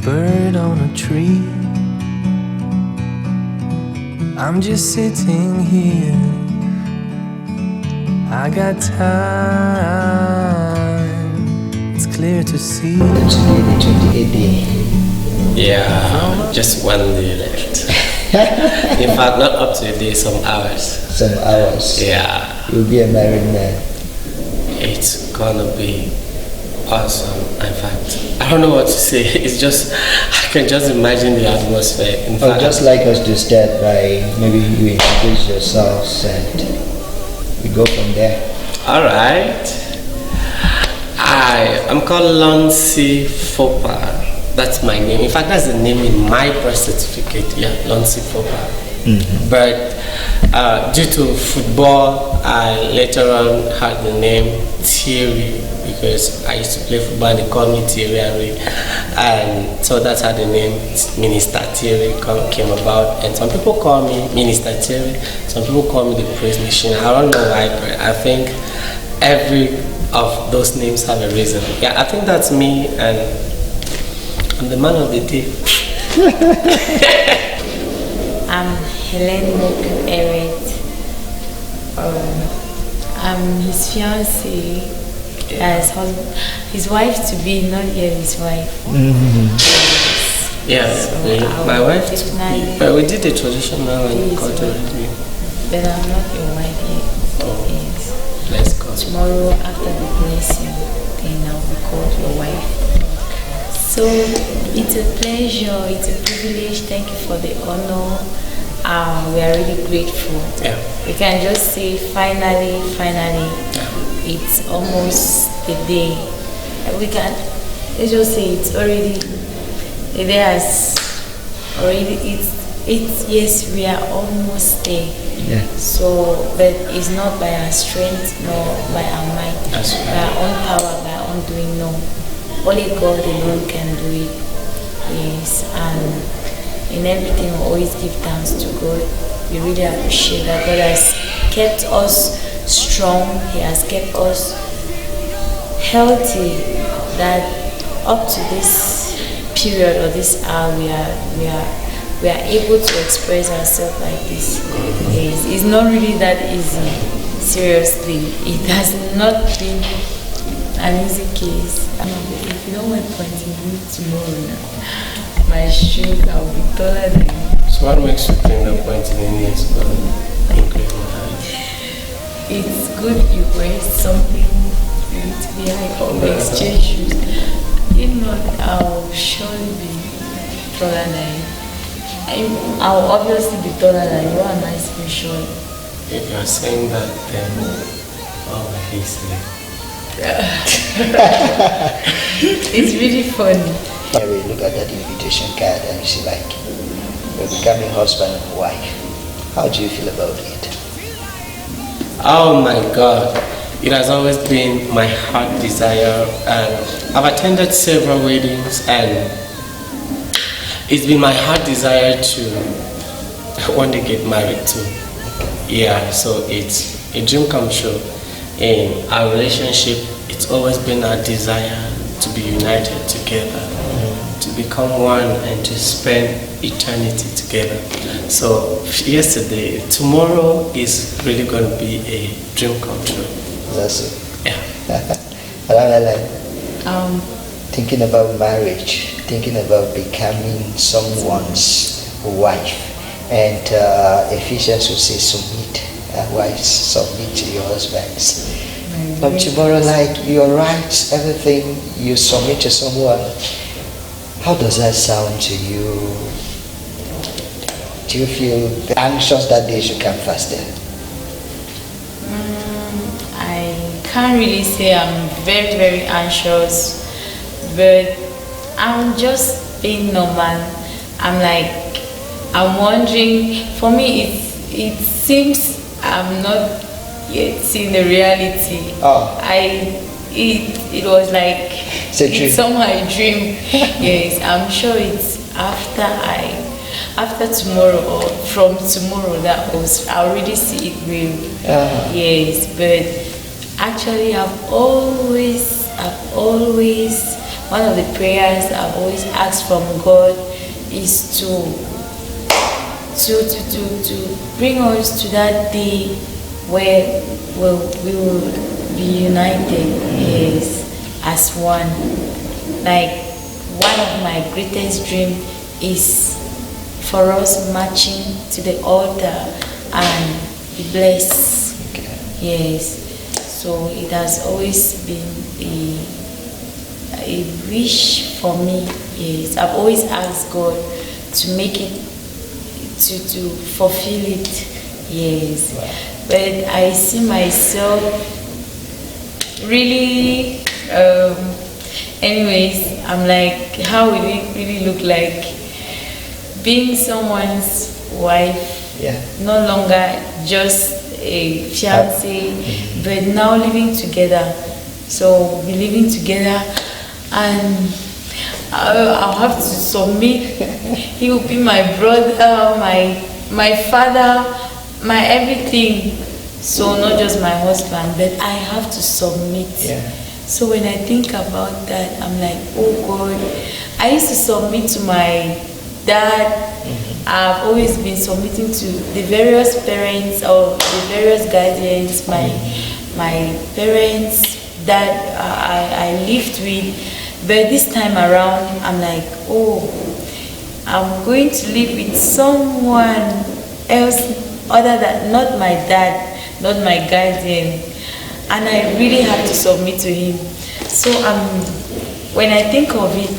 bird on a tree. I'm just sitting here. I got time. It's clear to see. Today the 28th day. Yeah, just one day left. In fact, not up to a day, some hours. Some hours. Yeah. You'll be a married man. It's gonna be awesome. In fact, I don't know what to say. It's just, I can just imagine the atmosphere. In fact, Just like us to start by maybe you introduce yourselves and we go from there. all right. I'm called Lonsi Fopa. That's my name. In fact, that's the name in my birth certificate. Yeah, Lonsi Fopa. But due to football, I later on had the name Thiery because I used to play football and they called me Thiery and so that's how the name Minister Thiery came about. And some people call me Minister Thiery, some people call me the Praise Machine. I don't know why, but I think every of those names have a reason. Yeah, I think that's me and I'm the man of the day. I'm Helen Eret. I'm his fiancée, his wife to be, not yet his wife. Yeah, So my wife. definitely- But we did the traditional and cultural review. But I'm not your wife yet. Oh. Yes. Let's go. Tomorrow after the blessing, then I'll be called your wife. So it's a pleasure, it's a privilege. Thank you for the honor. We are really grateful. Yeah. We can just say finally, it's almost the day. We can let's just say it's already the day has already it's yes, we are almost there. Yeah. So but it's not by our strength nor by our might, That's by right. our own power, by our own doing, no. Only God alone can do it. Yes, and in everything we always give thanks to God. We really appreciate that God has kept us strong. He has kept us healthy. That up to this period or this hour, we are able to express ourselves like this. Yes, it's not really that easy. Seriously, it has not been an easy case. If you don't mind pointing me tomorrow now, my shrink, I'll be taller than you. So what makes you think that pointing in is going to increase my height? It's good you wear something for you to be high or exchange shoes. If not, I'll surely be taller than you. I'll obviously be taller than you. What am I saying, surely? If you're saying that, then obviously. It's really funny. Yeah, we look at that invitation card and you see like we're becoming husband and wife. How do you feel about it? Oh my God. It has always been my heart desire and I've attended several weddings and it's been my heart desire to one day get married too. Yeah, so it's a dream come true. In our relationship, it's always been our desire to be united together, to become one and to spend eternity together. So tomorrow is really going to be a dream come true. That's it. Yeah. Thinking about marriage, thinking about becoming someone's wife, and Ephesians will say submit, wives submit to your husbands. But tomorrow, like your rights, everything you submit to someone, how does that sound to you? Do you feel anxious that day should come faster? I can't really say I'm very, very anxious, but I'm just being normal. I'm wondering, for me it seems I'm not yet seeing the reality. Oh. It was like It's a dream. it's somehow a dream. Yes, I'm sure it's after tomorrow or from tomorrow that I'll really see it real. Yes, but actually I've always one of the prayers I've always asked from God is to bring us to that day where we will be united, yes, as one. Like, one of my greatest dream is for us marching to the altar and be blessed. Okay. Yes. So it has always been a wish for me. Yes. I've always asked God to make it, to fulfill it. Yes. Wow. But I see myself really, anyways, I'm like, how will it really look like being someone's wife? Yeah. No longer just a fiancé, but now living together. So we'll be living together, and I'll have to submit. He will be my brother, my father, my everything. So not just my husband, but I have to submit. Yeah. So when I think about that, I'm like, oh God, I used to submit to my dad. I've always been submitting to the various parents or the various guardians, my parents that I lived with. But this time around, I'm like, oh, I'm going to live with someone else other than, not my dad, not my guardian, and I really have to submit to him. So when I think of it,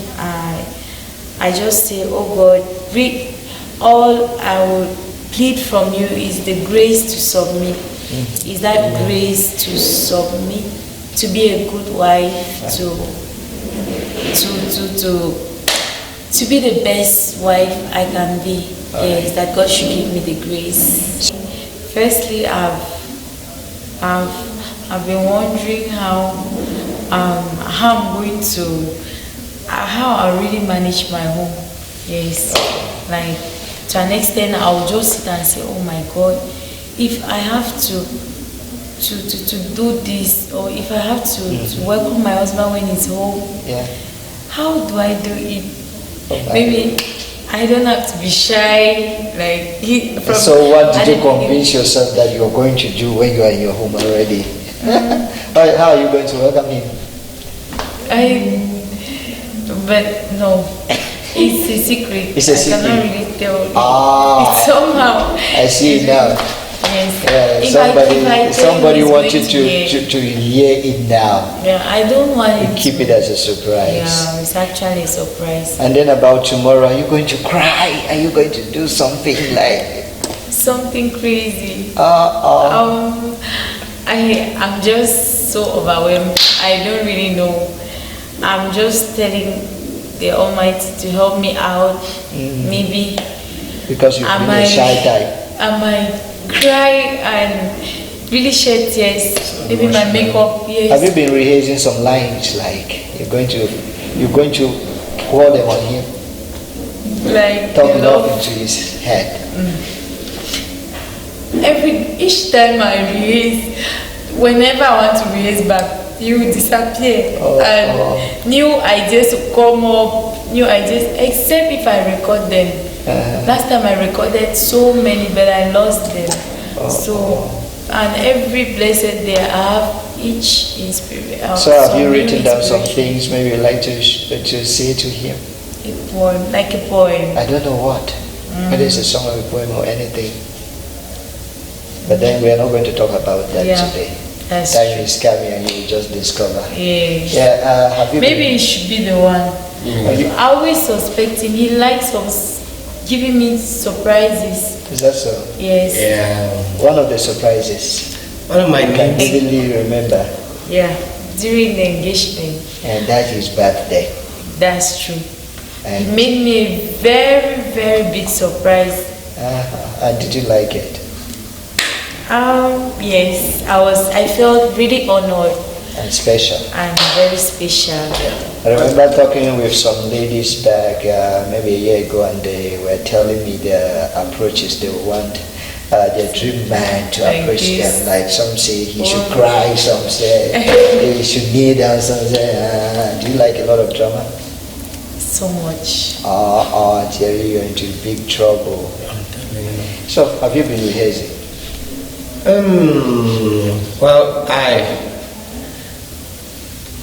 I just say, oh God, all I will plead from you is the grace to submit. Is that grace to submit, to be a good wife, to be the best wife I can be. Yes, that God should give me the grace. Firstly, I've been wondering how I'm going to, how I really manage my home. Yes, like, to an extent, I'll just sit and say, oh my God, if I have to do this, or if I have to welcome my husband when he's home, how do I do it? Maybe I don't have to be shy. Like, so what did you convince yourself that you're going to do when you are in your home already? How are you going to welcome him? But no, it's a secret. It's a secret. I cannot really tell. Ah, somehow. I see it now. Yes. Somebody wants you to hear it now. Yeah, I don't want it. Keep it as a surprise. Yeah, it's actually a surprise. And then about tomorrow, are you going to cry? Are you going to do something like something crazy? I'm just so overwhelmed. I don't really know. I'm just telling the Almighty to help me out. Maybe because you've been a shy type. I might cry and really shed tears. Maybe my makeup. Yes. Have you been rehearsing some lines, like you're going to pour them on him, like talking up into his head? Each time I rehearse, whenever I want to rehearse back, you disappear, and new ideas will come up, except if I record them. Last time I recorded so many, but I lost them. And every blessed day I have each inspiration. So have you written down some things maybe you'd like to say to him? A poem, like a poem. I don't know what. Whether it's a song or a poem or anything. But then we are not going to talk about that today. Time is coming and you will just discover. Have you maybe it should be the one. I always suspect him. He likes giving me surprises. Is that so? Yes. Yeah. One of the surprises. One of my I can vividly remember. Yeah. During the engagement. And that is birthday. That's true. And it made me a very, very big surprise. And did you like it? Yes. I felt really honored. And special. And very special. I remember talking with some ladies back maybe a year ago, and they were telling me the approaches they want their dream man to approach them. Like some say he should cry, some say he should kneel down, some say Do you like a lot of drama? So much. Thierry, you're into big trouble. I'm telling you. So, have you been rehearsing? Well, I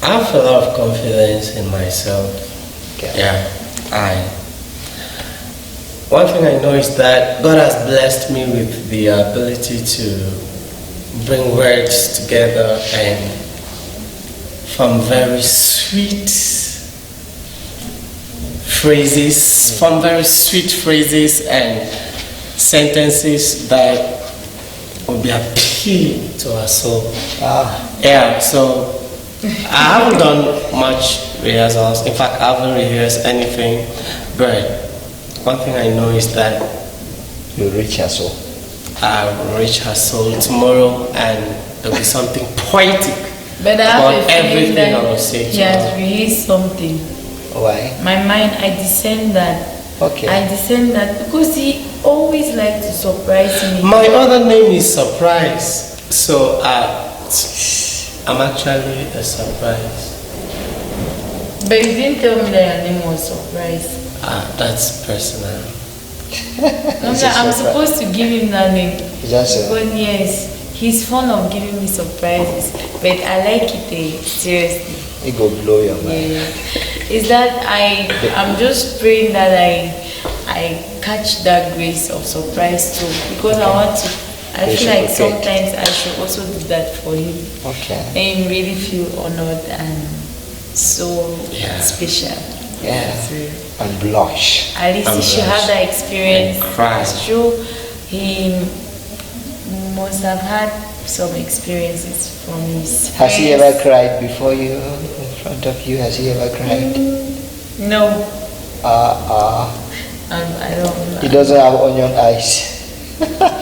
have a lot of confidence in myself. Okay. Yeah, one thing I know is that God has blessed me with the ability to bring words together and from very sweet phrases and sentences that will be appealing to our soul. Yeah, so I haven't done much rehearsals. In fact, I haven't rehearsed anything, but one thing I know is that You reach her soul. I will reach her soul tomorrow and there'll be something poetic But I about have a feeling everything I will that say he has tomorrow. released something. Why? My mind, I discern that. Okay. I discern that because he always likes to surprise me. My other name is Surprise, so I'm actually a surprise. But you didn't tell me that your name was Surprise. That's personal. It's a I'm surprise. supposed to give him that name. Is that so? But yes, he's fond of giving me surprises. But I like it seriously. It go blow your mind. Yeah. Is that I'm just praying that I catch that grace of surprise too. Because I feel like sometimes I should also do that for him. Okay. And him really feel honored and so special. Yeah. So, And blush. at least I'm he should blessed. have that experience. And cry. It's true. He must have had some experiences from his friends. Has he ever cried before you, in front of you? Has he ever cried? No. I don't know. He doesn't have onion eyes.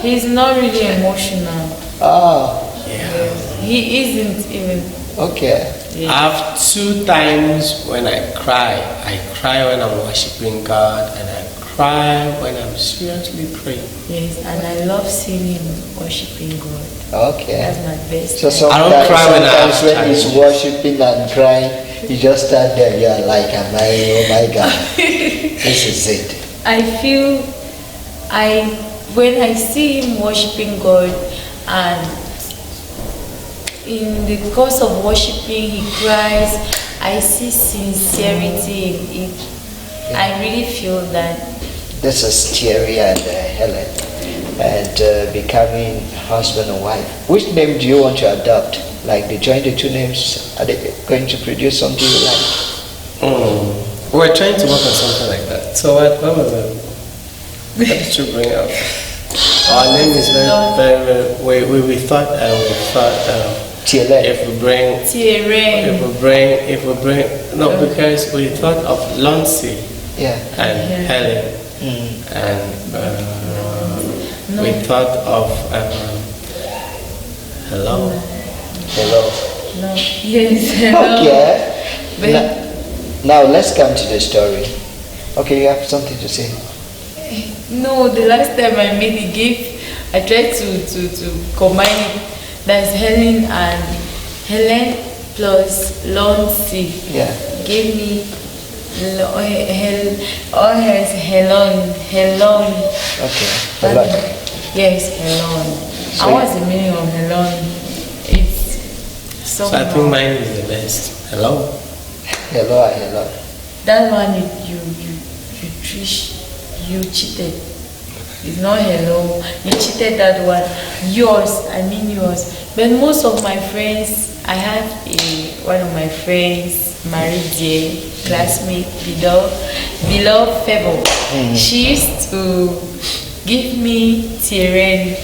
He's not really emotional. Yeah. He isn't even. Okay. I have 2 times when I cry. I cry when I'm worshiping God and I cry when I'm seriously praying. Yes, and I love seeing him worshiping God. Okay. That's my best. So time. I don't sometimes, cry when I have when he's challenges. worshiping and crying, you just stand there, you're like, oh my God, this is it. I feel when I see him worshiping God and in the course of worshiping he cries, I see sincerity in it. I really feel that. This is Thiery and Helen, and becoming husband and wife. Which name do you want to adopt? Like they join the 2 names, are they going to produce something you like? We're trying to work on something like that. So what was it? What did you bring up? Our name is very we thought Thierry. if we bring because we thought of Lonsi Yeah. and Helen and we thought of hello. Hello. No. Yes. Hello. Okay. But Now let's come to the story. Okay, you have something to say. no, the last time I made the gift, I tried to combine it. That's Helen plus Lonsi. Yeah. Gave me Helen. Okay. Hello. Yes, Helen. So And what's the meaning of Helen? It's So I think mine is the best. Hello. Hello. that one you cheated. It's not hello. You cheated that one. Yours. But most of my friends, I have one of my friends, Marie J, classmate, beloved Fable. She used to give me Thiery.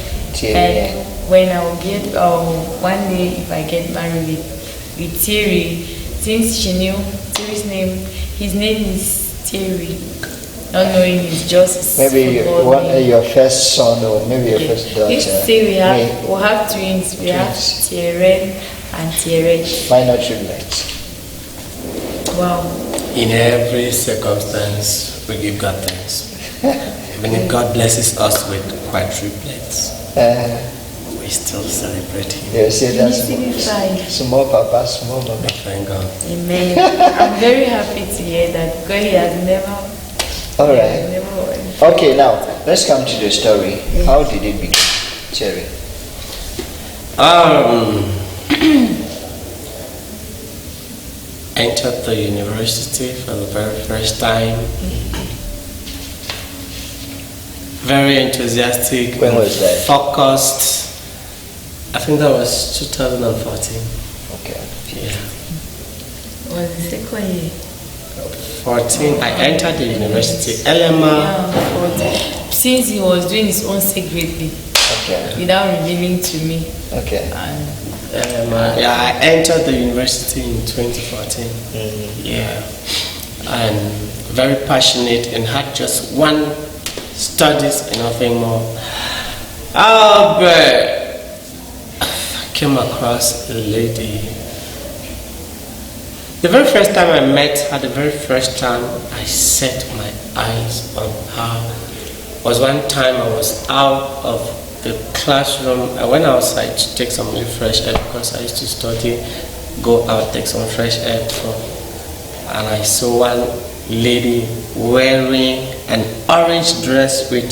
And when I will get one day if I get married with Thiery, since she knew Thierry's name, his name is Thiery. Not knowing it's just Maybe your first son or maybe your first daughter. Let's say we have twins. We have Thiery and Thiery. Why not triplets? Wow. In every circumstance, we give God thanks. Even if God blesses us with quadruplets, we we still celebrating. You see, that's fine. small papa, small mama. Thank God. Amen. I'm very happy to hear that because he has never. All right. Never. Okay, now let's come to the story. Yes. How did it begin, Cherry? Entered the university for the very first time. Very enthusiastic. When was that? Focused. I think that was 2014. Okay. Yeah. Was the second year? 14. I entered the university. LMA. Yeah, 14. Since he was doing his own secretly, Okay. without revealing to me. Okay. And Yeah, I entered the university in 2014. Yeah. And very passionate and had just one studies and nothing more. Oh, but I came across a lady. The very first time I met her, the very first time I set my eyes on her was one time I was out of the classroom. I went outside to take some fresh air because I used to study, go out, take some fresh air. And I saw one lady wearing an orange dress with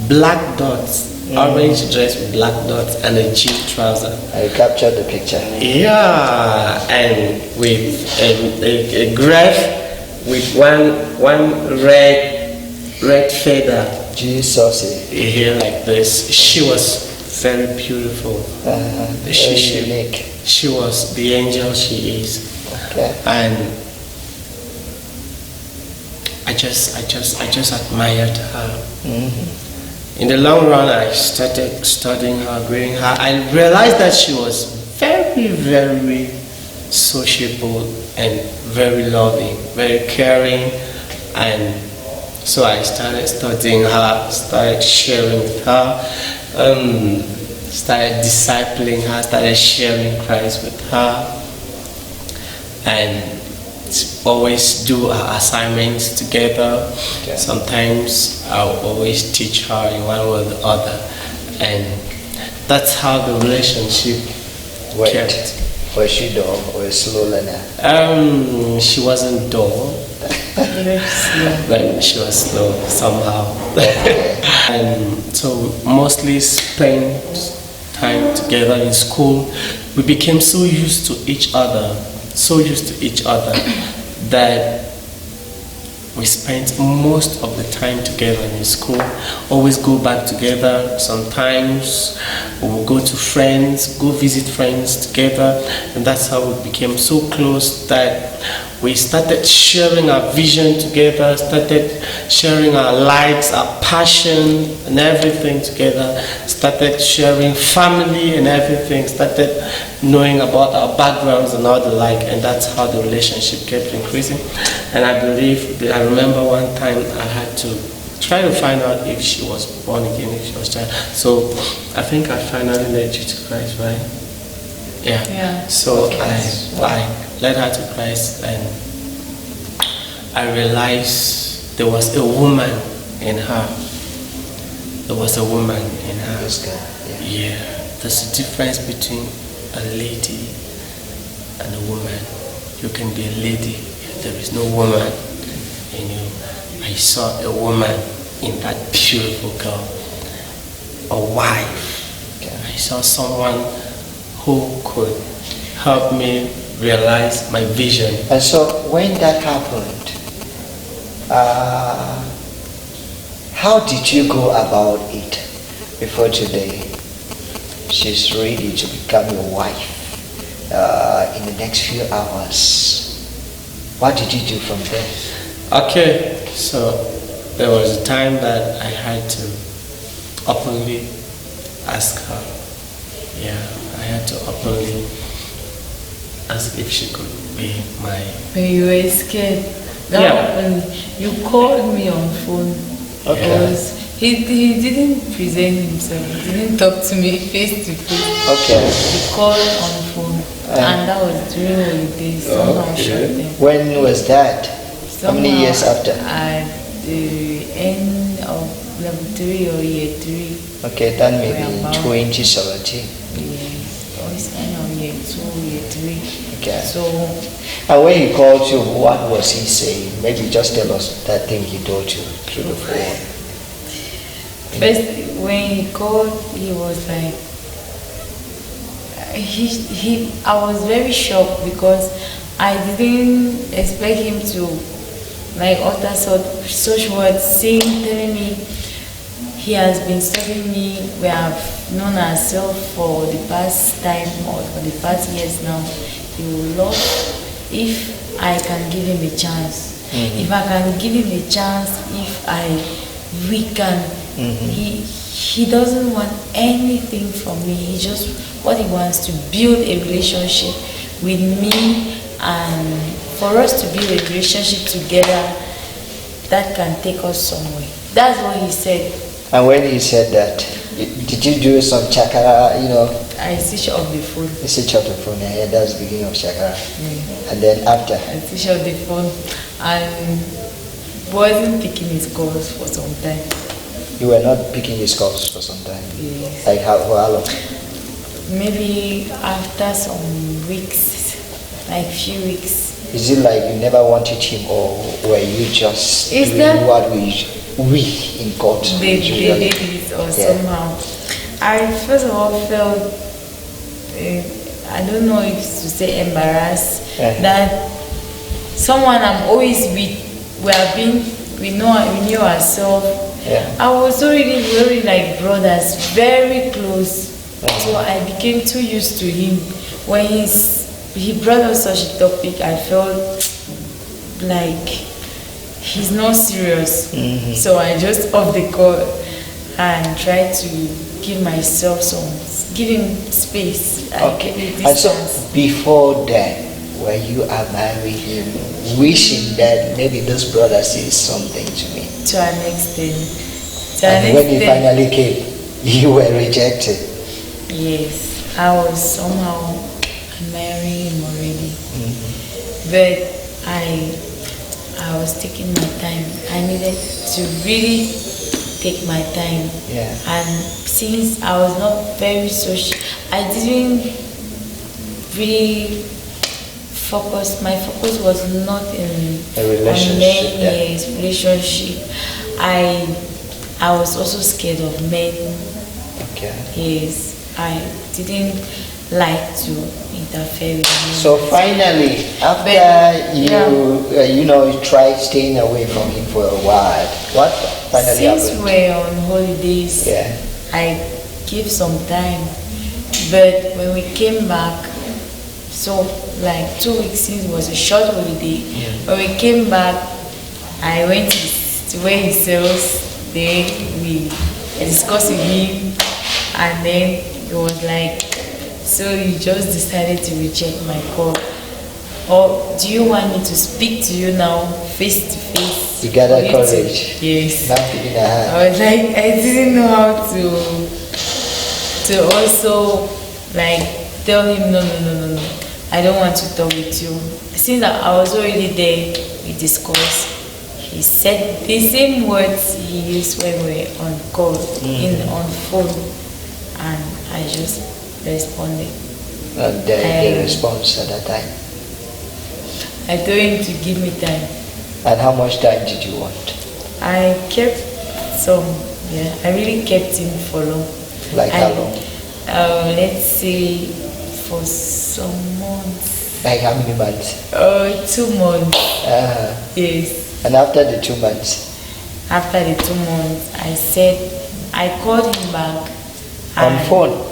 black dots. Orange dress with black dots and a jean trouser. I captured the picture. Yeah, and with a graph with one red feather. Jesus. Here like this. She was very beautiful. Very unique. She was the angel she is. Okay. And I just admired her. In the long run, I started studying her, grading her. I realized that she was very, very sociable and very loving, very caring. And so I started studying her, started sharing with her, started discipling her, started sharing Christ with her. And always do our assignments together. Okay. Sometimes I'll always teach her in one way or the other, and that's how the relationship kept. Was she dull or a slow learner? She wasn't dull, very slow. but she was slow somehow. Okay. And so mostly spent time together in school. We became so used to each other that we spent most of the time together in school. Always go back together. Sometimes we will go to friends, go visit friends together, and that's how we became so close that we started sharing our vision together, started sharing our likes, our passion and everything together, started sharing family and everything, started knowing about our backgrounds and all the like, and that's how the relationship kept increasing. And I remember one time I had to try to find out if she was born again, if she was child. So I think I finally led you to Christ, right? Yeah. So I led her to Christ, and I realized there was a woman in her. There was a woman in her. That's good. Yeah. Yeah. There's a difference between a lady and a woman. You can be a lady if there is no woman in you. I saw a woman in that beautiful girl, a wife. Okay. I saw someone who could help me realize my vision. And so when that happened, how did you go about it before today? She's ready to become your wife in the next few hours. What did you do from there? Okay, so there was a time that I had to openly ask her. Yeah, I had to openly ask if she could be my... When you were scared, you called me on phone. Okay. Because he didn't present himself, he didn't talk to me face to face. Okay. He called on phone, and that was during holidays. Somehow shut them. When was that? How many years after? At the end of level 3 or year 3. Okay, that may be We're about- 2017. Yeah, or it's kind of year 2, year 3. Okay. So And when he called you, what was he saying? Maybe just tell us that thing he told you through the phone. first, when he called, he was like, I was very shocked because I didn't expect him to like utter such words, telling me he has been studying me. We have known ourselves for the past time or for the past years now. He would love if I can give him a chance. If I can give him a chance, we can. He doesn't want anything from me. What he wants to build a relationship with me, and for us to build a relationship together that can take us somewhere. That's what he said. And when he said that, did you do some chakra, I switched off the phone. you switch off the phone, yeah, that's the beginning of chakra. And then after, I switched off the phone and wasn't picking his calls for some time. you were not picking his calls for some time. Yes. Like for how long? Maybe after some weeks, like few weeks. Is it like you never wanted him, or were you just Is doing that- what we in court? They usually? did it or Yeah. somehow. I first of all felt, I don't know if to say embarrassed, that someone I'm always with, we knew ourselves. Yeah. I was already very like brothers, very close. So I became too used to him. When he brought up such a topic, I felt like he's not serious. So I just off the call and tried to give him space. Okay. Give him And so distance. before that, when you are married, wishing that maybe this brother says something to me. To an extent. And when he finally came, you were rejected. Yes, I was somehow marrying him already. But I was taking my time. I needed to really take my time. Yeah. And since I was not very social, I didn't really focus. My focus was not in A relationship, on men, yeah. yes, relationship. I was also scared of men. Okay. Yes, I didn't like to interfere with men. So finally, after you tried staying away from him for a while, what finally Since happened? we're on holidays, Yeah. I gave some time. But when we came back, so like 2 weeks since it was a short holiday, when we came back, I went to where he sells. Then we discussed with him, and then it was like, so you just decided to reject my call, or do you want me to speak to you now face to face? You got that For you to- courage. Yes. Not giving a hand. I was like, I didn't know how to also like tell him no, I don't want to talk with you. Since I was already there, we discussed. He said the same words he used when we were on call, on phone, and I just responded. And the response at that time. I told him to give me time. And how much time did you want? I kept some, I really kept him for long. Like how long? Let's say for some months. Like how many months? 2 months. Yes. And after the 2 months? After the 2 months, I called him back. On phone?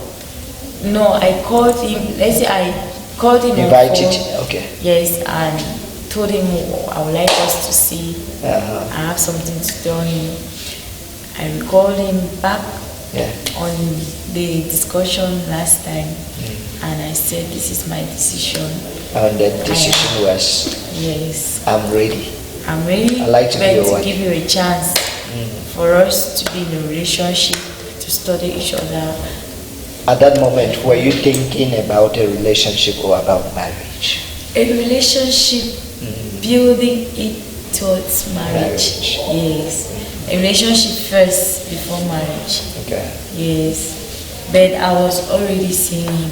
No, I called him. Let's say I called him Invited, on phone. okay. Yes, and told him I would like us to see. I have something to tell him. I called him back on the discussion last time, and I said, this is my decision. And the decision was, yes, I'm ready. I'm ready. I'd like to be your wife. give you a chance for us to be in a relationship, to study each other. At that moment, were you thinking about a relationship or about marriage? A relationship, building it towards marriage. Yes. a relationship first before marriage. Okay. Yes. But I was already seeing him.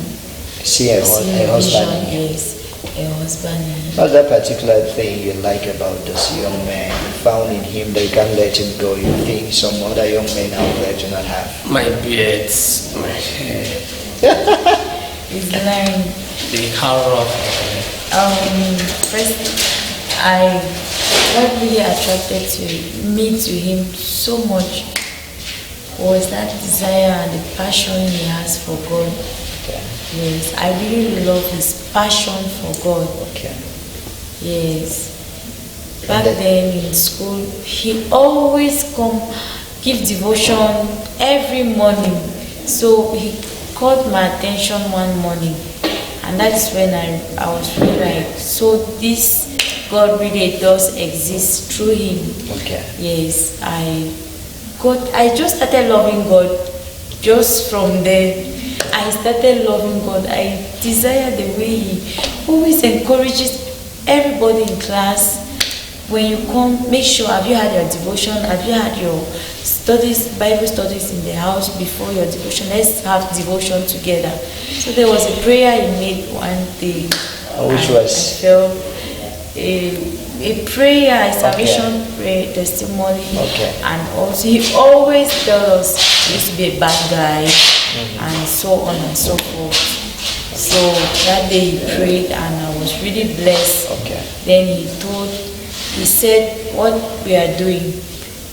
See a Seeing husband. vision, yes. A husband. What's that particular thing you like about this young man? You found in him that you can't let him go. You think some other young men out there do not have. My beards, my hair, He's lying. the color of First, what really attracted to him so much was that desire and the passion he has for God. Okay. Yes, I really love his passion for God. Okay. Yes. Back then in school, he always come give devotion every morning. So he caught my attention one morning, and that's when I was really like, so this God really does exist through him. Okay. Yes, I just started loving God just from there. I started loving God. I desire the way he always encourages everybody in class. When you come, make sure, have you had your devotion? Have you had your studies, Bible studies in the house before your devotion? Let's have devotion together. So there was a prayer he made one day. Which was? I felt a prayer, a salvation prayer, testimony. Okay. And also, he always tells us he used to be a bad guy, and so on and so forth. So that day he prayed, and I was really blessed. Okay. Then he said, what we are doing,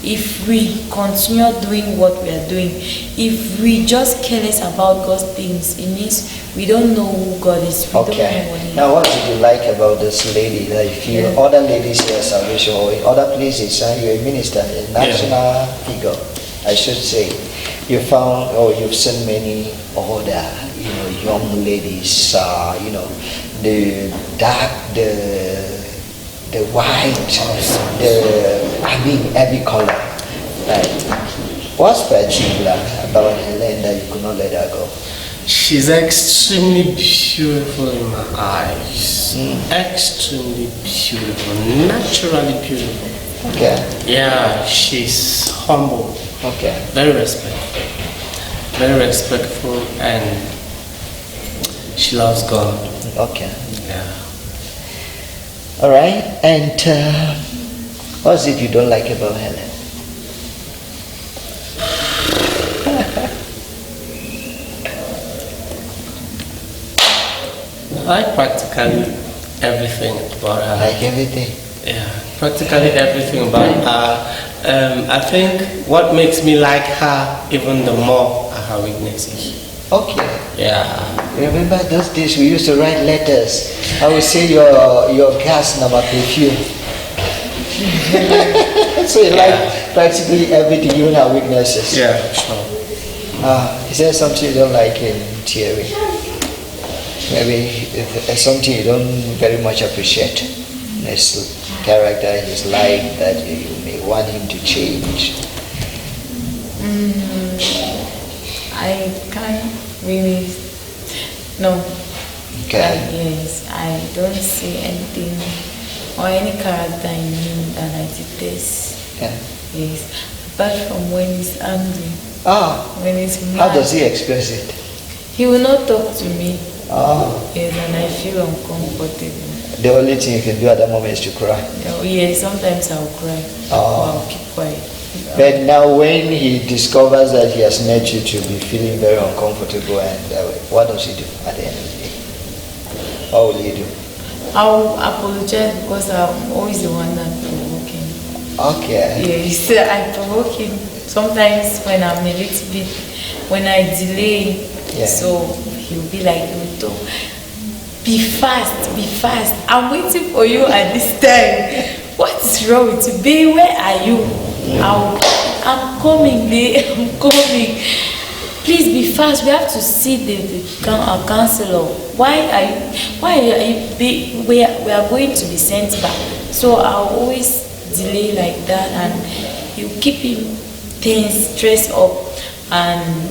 if we continue doing what we are doing, if we just careless about God's things, it means we don't know who God is. We don't know what he Now, what did you like about this lady? That you feel other ladies here salvation or in other places, you're a minister, a national figure, I should say. You found, or you've seen many other, young ladies, the dark, the white, every color. Right? What's particular about Helen that you could not let her go? She's extremely beautiful in my eyes. Extremely beautiful, naturally beautiful. Okay. Yeah, she's humble. Okay. Very respectful, and she loves God. Okay. Yeah. All right. And what is it you don't like about Helen? I like practically everything about her. Like everything. Yeah, practically everything about her. I think what makes me like her even the more are her weaknesses. Okay. Yeah. Remember those days we used to write letters. I would say your gas number perfume. So you like practically everything, even our weaknesses. Yeah, sure. Is there something you don't like in Thiery? Maybe it's something you don't very much appreciate. His character, his life that you may want him to change. I can't really, no. Okay. Yes, I don't see anything or any character in him that I detest. Yeah. Yes, apart from when he's angry, when he's mad. How does he express it? He will not talk to me. Yes, and I feel uncomfortable. The only thing you can do at that moment is to cry. Yes, sometimes I'll cry. I'll keep quiet. But now when he discovers that he has made you to be feeling very uncomfortable, and what does he do at the end of the day? What will he do? I'll apologize because I'm always the one that provoking. Okay. Yes, I provoke him. Sometimes when I'm a little bit, when I delay, so he'll be like, be fast, I'm waiting for you at this time. What is wrong with you? Babe, where are you? I'm coming, babe, I'm coming. Please be fast, we have to see our counselor. Why are you, we are going to be sent back. So I'll always delay like that, and you keep him tense, stressed up, and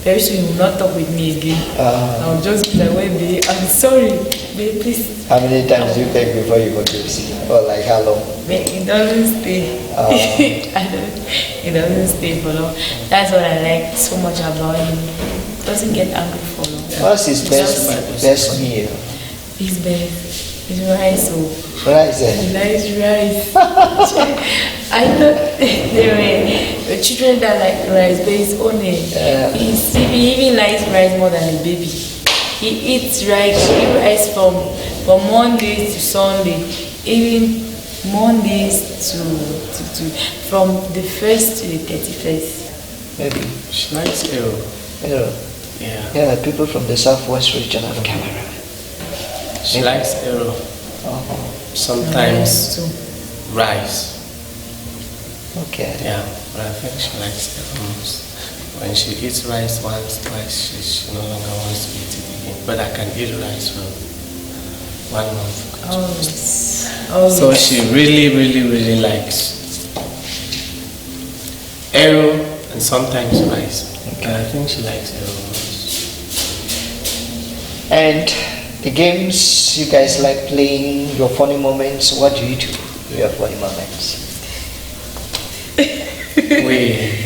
very soon he will not talk with me again. I'll just be like, wait, babe, I'm sorry, babe, please. How many times do you beg before you forgive? Or like how long? Babe, it doesn't stay. It doesn't stay for long. That's what I like so much about him. He doesn't get angry for long. What's his best meal? His best is rice. Rice. He likes rice. I thought there were children that like rice, but it's only he even likes rice more than a baby. He eats rice from Mondays to Sunday, even Mondays to from the 1st to the 31st. Maybe. She likes arrow. Yeah, people from the southwest region of Cameroon. She likes arrow. Sometimes rice. Okay. Yeah, but I think she likes arrow most. When she eats rice once, twice, she no longer wants to eat it again. But I can eat rice for 1 month. So she really likes arrow and sometimes rice. Okay. And I think she likes arrow most. And the games you guys like playing, your funny moments, what do you do with your funny moments? We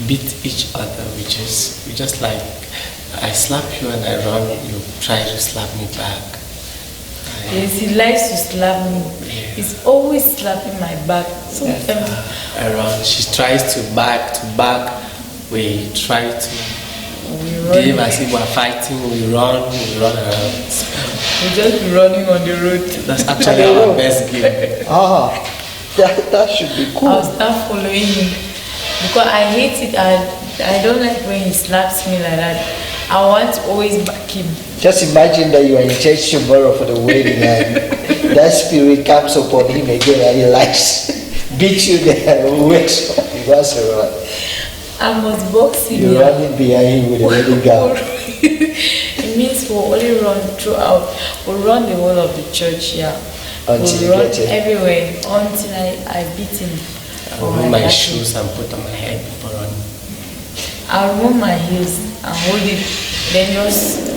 beat each other. We just like, I slap you and I run, you try to slap me back. Yes, he likes to slap me. Yeah. He's always slapping my back. Sometimes I run. She tries to back. We try to behave as if we're fighting. We run around. We just be running on the road. That's actually our best game. That should be cool. I'll start following him because I hate it. I don't like when he slaps me like that. I want to always back him. Just imagine that you are in church tomorrow for the wedding and that spirit comes upon him again and he likes beat you there and wakes up. He wants to run. I must box him. You're running behind him with a wedding gown. It means we'll only run throughout. We'll run the whole of the church, yeah. Until we'll run everywhere until I beat him. I'll remove my shoes and put on my head before running. I'll remove my heels and hold it. Then just,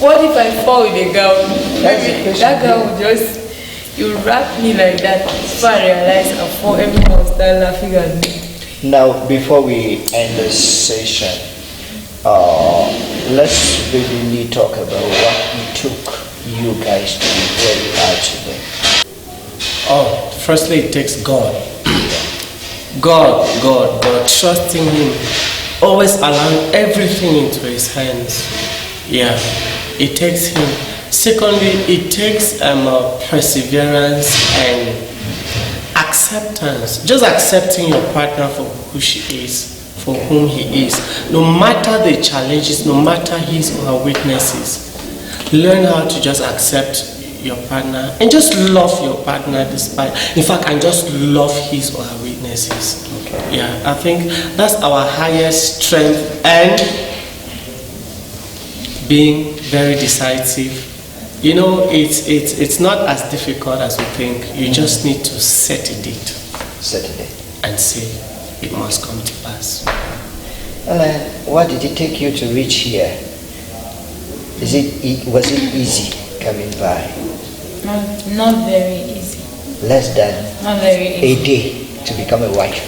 what if I fall with a gown? Maybe that gown will just, you wrap me like that. Before I realize I fall, everyone will start laughing at me. Now, before we end this session, let's really talk about what it took you guys to be where you are today. Oh, firstly, it takes God. God, trusting Him, always allowing everything into His hands. Yeah, it takes Him. Secondly, it takes perseverance and acceptance. Just accepting your partner for who she is, for whom he is. No matter the challenges, no matter his or her weaknesses. Learn how to just accept your partner and just love your partner despite, in fact, and just love his or her weaknesses. Okay. Yeah, I think that's our highest strength, and being very decisive. You know, it's not as difficult as we think. You just need to set a date. And say it must come to pass. Helen, what did it take you to reach here? Was it easy coming by? Not very easy. Less than not very easy. A day to become a wife.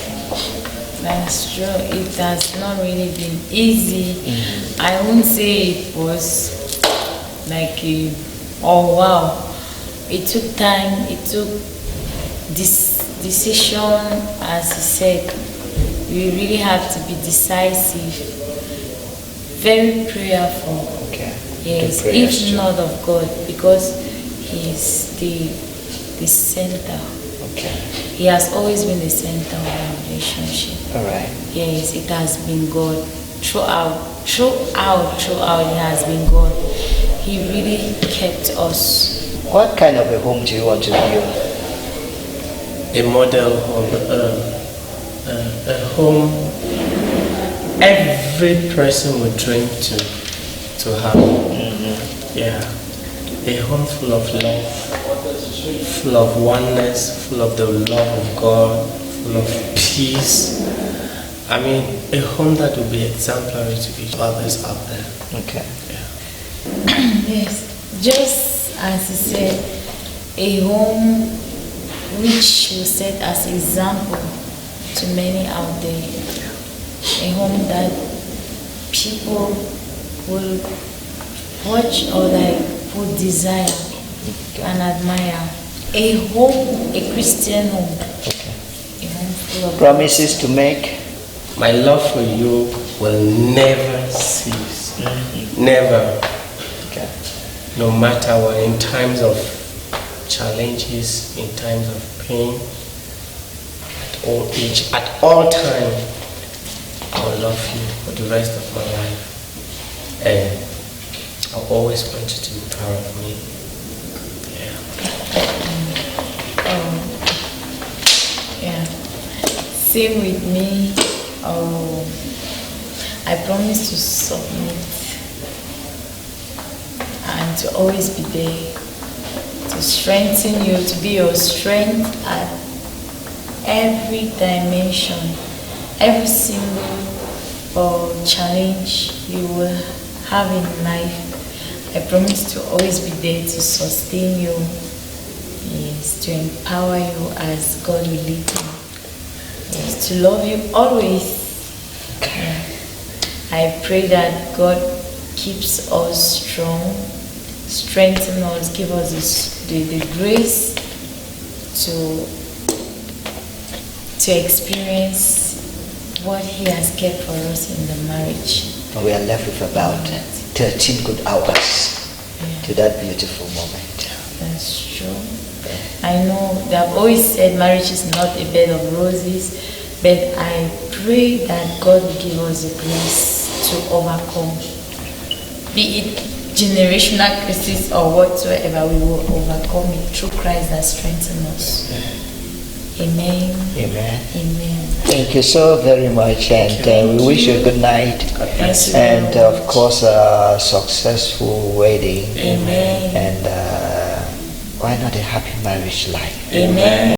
That's true. It has not really been easy. Mm-hmm. I won't say it was like oh wow. It took time. It took this decision, as he said. We really had to be decisive, very prayerful. Okay. Yes, if not of God, because He is the center. Okay. He has always been the center of our relationship. All right. Yes, it has been God throughout. It has been God. He really kept us. What kind of a home do you want to build? A model home. A home every person would dream to have. Mm-hmm. Yeah. A home full of love, full of oneness, full of the love of God, full of peace, I mean, a home that will be exemplary to each others out there. Okay. Yeah. Yes, just as you said, a home which will set as example to many out there. A home that people will watch or would desire and admire. A home, a Christian home. Okay. A home full of Promises to make. My love for you will never cease. Never. Okay. No matter what, in times of challenges, in times of pain, at all age, at all time, I will love you for the rest of my life. And I'll always want you to be proud of me. Yeah. Same with me. I promise to submit and to always be there, to strengthen you, to be your strength at every dimension, every single challenge you will have in life. I promise to always be there to sustain you, yes, to empower you as God will lead you, yes, to love you always. Yeah. I pray that God keeps us strong, strengthen us, give us the grace to experience what He has kept for us in the marriage. We are left with about 13 good hours to that beautiful moment. That's true. I know they have always said marriage is not a bed of roses, but I pray that God will give us the grace to overcome, be it generational curses or whatsoever. We will overcome it through Christ that strengthens us. Amen. Amen. Amen. Thank you so very much, and we wish you a good night, Bless you and very of much. course a successful wedding, Amen. and why not a happy marriage life. Amen.